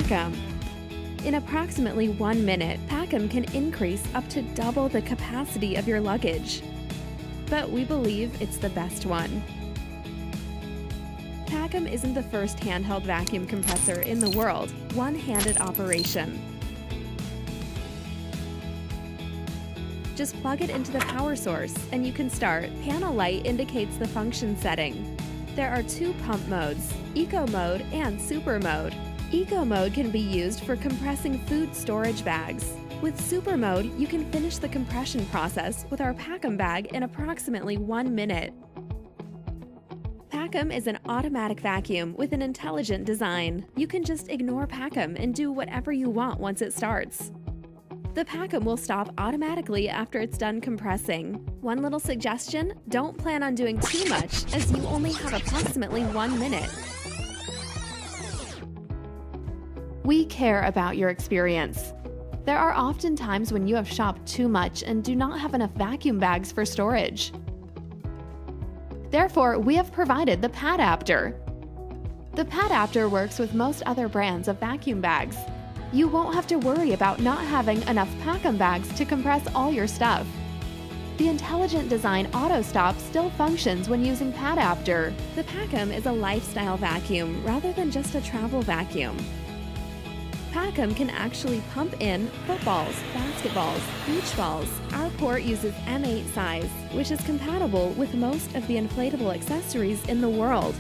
Packum. In approximately 1 minute, Packum can increase up to double the capacity of your luggage. But we believe it's the best one. Packum isn't the first handheld vacuum compressor in the world, one-handed operation. Just plug it into the power source and you can start. Panel light indicates the function setting. There are 2 pump modes, Eco Mode and Super Mode. Eco Mode can be used for compressing food storage bags. With Super Mode, you can finish the compression process with our Packum bag in approximately 1 minute. Packum is an automatic vacuum with an intelligent design. You can just ignore Packum and do whatever you want once it starts. The Packum will stop automatically after it's done compressing. One little suggestion, don't plan on doing too much as you only have approximately 1 minute. We care about your experience. There are often times when you have shopped too much and do not have enough vacuum bags for storage. Therefore, we have provided the Padapter. The Padapter works with most other brands of vacuum bags. You won't have to worry about not having enough Packum bags to compress all your stuff. The intelligent design auto stop still functions when using Padapter. The Packum is a lifestyle vacuum rather than just a travel vacuum. Packum can actually pump in footballs, basketballs, beach balls. Our port uses M8 size, which is compatible with most of the inflatable accessories in the world.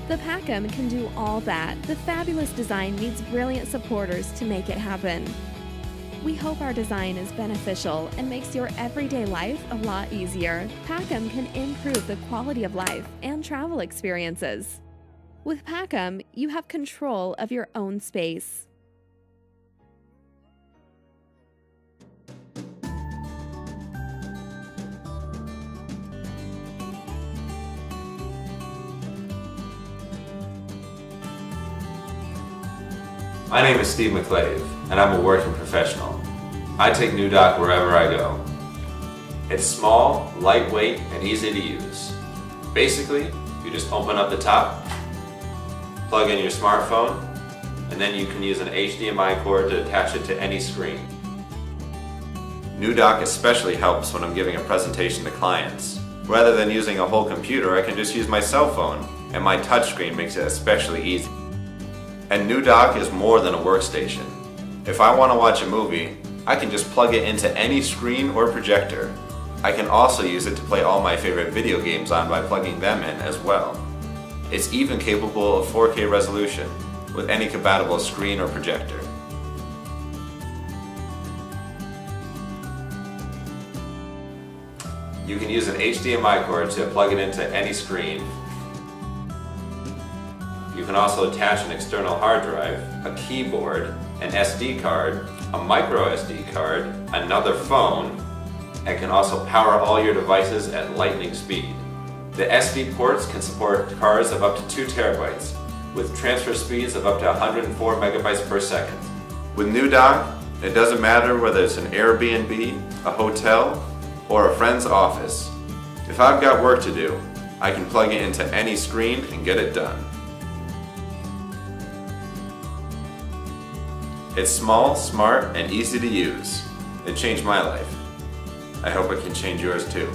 The Packum can do all that. The fabulous design needs brilliant supporters to make it happen. We hope our design is beneficial and makes your everyday life a lot easier. Packum can improve the quality of life and travel experiences. With Packum, you have control of your own space. My name is Steve McClave, and I'm a working professional. I take New Dock wherever I go. It's small, lightweight, and easy to use. Basically, you just open up the top, plug in your smartphone, and then you can use an HDMI cord to attach it to any screen. New Dock especially helps when I'm giving a presentation to clients. Rather than using a whole computer, I can just use my cell phone, and my touchscreen makes it especially easy. And New Dock is more than a workstation. If I want to watch a movie, I can just plug it into any screen or projector. I can also use it to play all my favorite video games on by plugging them in as well. It's even capable of 4K resolution with any compatible screen or projector. You can use an HDMI cord to plug it into any screen. You can also attach an external hard drive, a keyboard, an SD card, a micro SD card, another phone, and can also power all your devices at lightning speed. The SD ports can support cards of up to 2 terabytes, with transfer speeds of up to 104 megabytes per second. With New Dock, it doesn't matter whether it's an Airbnb, a hotel, or a friend's office. If I've got work to do, I can plug it into any screen and get it done. It's small, smart, and easy to use. It changed my life. I hope it can change yours too.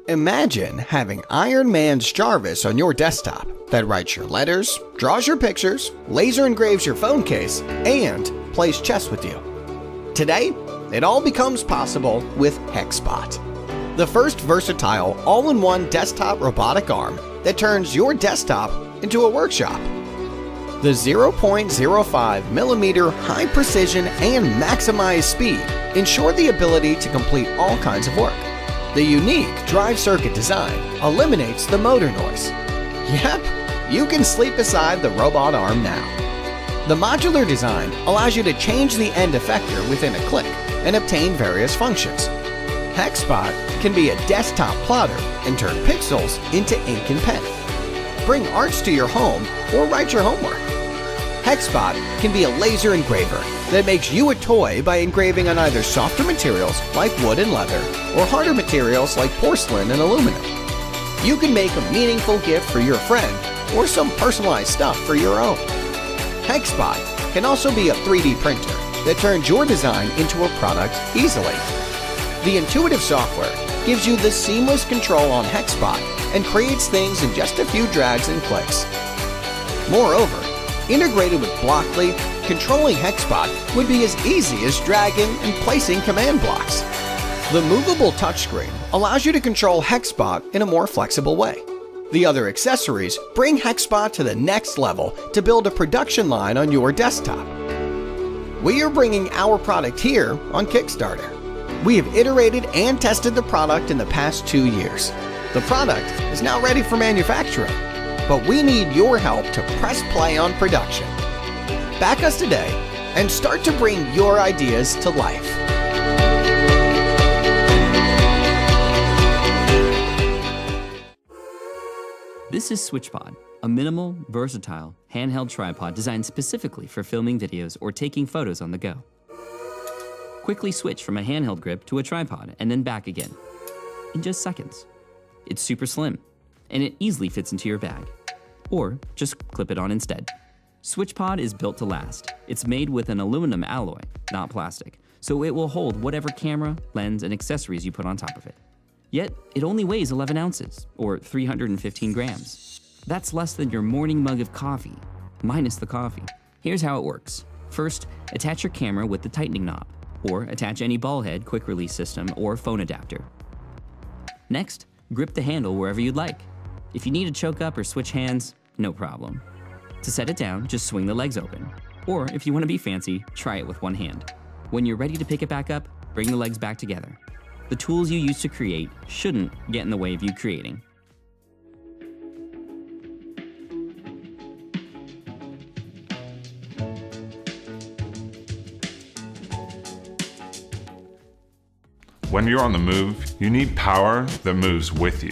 Imagine having Iron Man's Jarvis on your desktop that writes your letters, draws your pictures, laser engraves your phone case, and plays chess with you. Today, it all becomes possible with HexSpot, the first versatile all-in-one desktop robotic arm that turns your desktop into a workshop. The 0.05 millimeter high precision and maximized speed ensure the ability to complete all kinds of work. The unique drive circuit design eliminates the motor noise. Yep, you can sleep beside the robot arm now. The modular design allows you to change the end effector within a click and obtain various functions. HexSpot can be a desktop plotter and turn pixels into ink and pen. Bring arts to your home or write your homework. HexSpot can be a laser engraver that makes you a toy by engraving on either softer materials like wood and leather or harder materials like porcelain and aluminum. You can make a meaningful gift for your friend or some personalized stuff for your own. HexSpot can also be a 3D printer that turns your design into a product easily. The intuitive software gives you the seamless control on HexSpot and creates things in just a few drags and clicks. Moreover, integrated with Blockly, controlling HexSpot would be as easy as dragging and placing command blocks. The movable touchscreen allows you to control HexSpot in a more flexible way. The other accessories bring HexSpot to the next level to build a production line on your desktop. We are bringing our product here on Kickstarter. We have iterated and tested the product in the past 2 years. The product is now ready for manufacturing, but we need your help to press play on production. Back us today and start to bring your ideas to life. This is SwitchPod, a minimal, versatile, handheld tripod designed specifically for filming videos or taking photos on the go. Quickly switch from a handheld grip to a tripod and then back again in just seconds. It's super slim, and it easily fits into your bag. Or just clip it on instead. SwitchPod is built to last. It's made with an aluminum alloy, not plastic, so it will hold whatever camera, lens, and accessories you put on top of it. Yet, it only weighs 11 ounces, or 315 grams. That's less than your morning mug of coffee, minus the coffee. Here's how it works. First, attach your camera with the tightening knob, or attach any ball head, quick release system, or phone adapter. Next, grip the handle wherever you'd like. If you need to choke up or switch hands, no problem. To set it down, just swing the legs open. Or if you want to be fancy, try it with one hand. When you're ready to pick it back up, bring the legs back together. The tools you use to create shouldn't get in the way of you creating. When you're on the move, you need power that moves with you.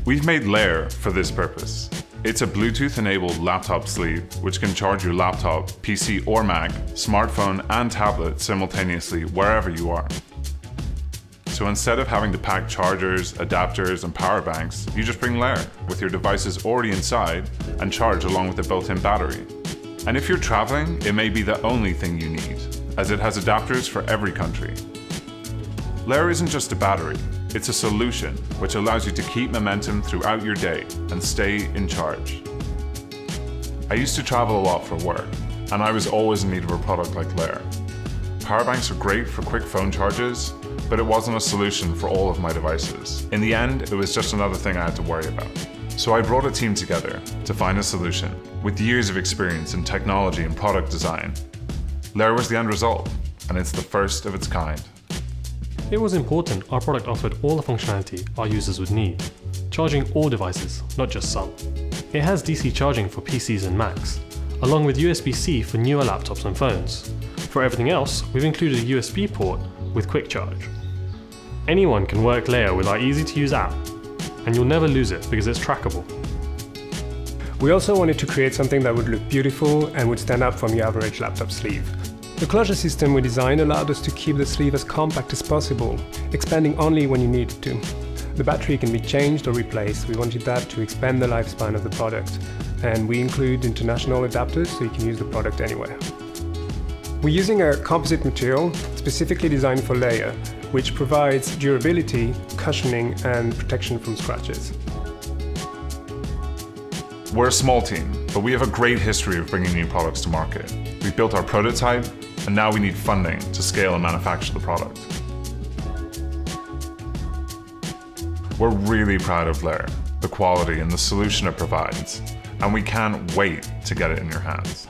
We've made Layer for this purpose. It's a Bluetooth-enabled laptop sleeve which can charge your laptop, PC or Mac, smartphone and tablet simultaneously wherever you are. So instead of having to pack chargers, adapters and power banks, you just bring Layer with your devices already inside and charge along with the built-in battery. And if you're traveling, it may be the only thing you need, as it has adapters for every country. Layer isn't just a battery, it's a solution which allows you to keep momentum throughout your day and stay in charge. I used to travel a lot for work, and I was always in need of a product like Layer. Power banks are great for quick phone charges, but it wasn't a solution for all of my devices. In the end, it was just another thing I had to worry about. So I brought a team together to find a solution. With years of experience in technology and product design, Layer was the end result, and it's the first of its kind. It was important our product offered all the functionality our users would need, charging all devices, not just some. It has DC charging for PCs and Macs, along with USB-C for newer laptops and phones. For everything else, we've included a USB port with quick charge. Anyone can work Layer with our easy-to-use app, and you'll never lose it because it's trackable. We also wanted to create something that would look beautiful and would stand out from your average laptop sleeve. The closure system we designed allowed us to keep the sleeve as compact as possible, expanding only when you needed to. The battery can be changed or replaced. We wanted that to expand the lifespan of the product, and we include international adapters so you can use the product anywhere. We're using a composite material specifically designed for Layer, which provides durability, cushioning, and protection from scratches. We're a small team, but we have a great history of bringing new products to market. We've built our prototype, and now we need funding to scale and manufacture the product. We're really proud of Layer, the quality and the solution it provides, and we can't wait to get it in your hands.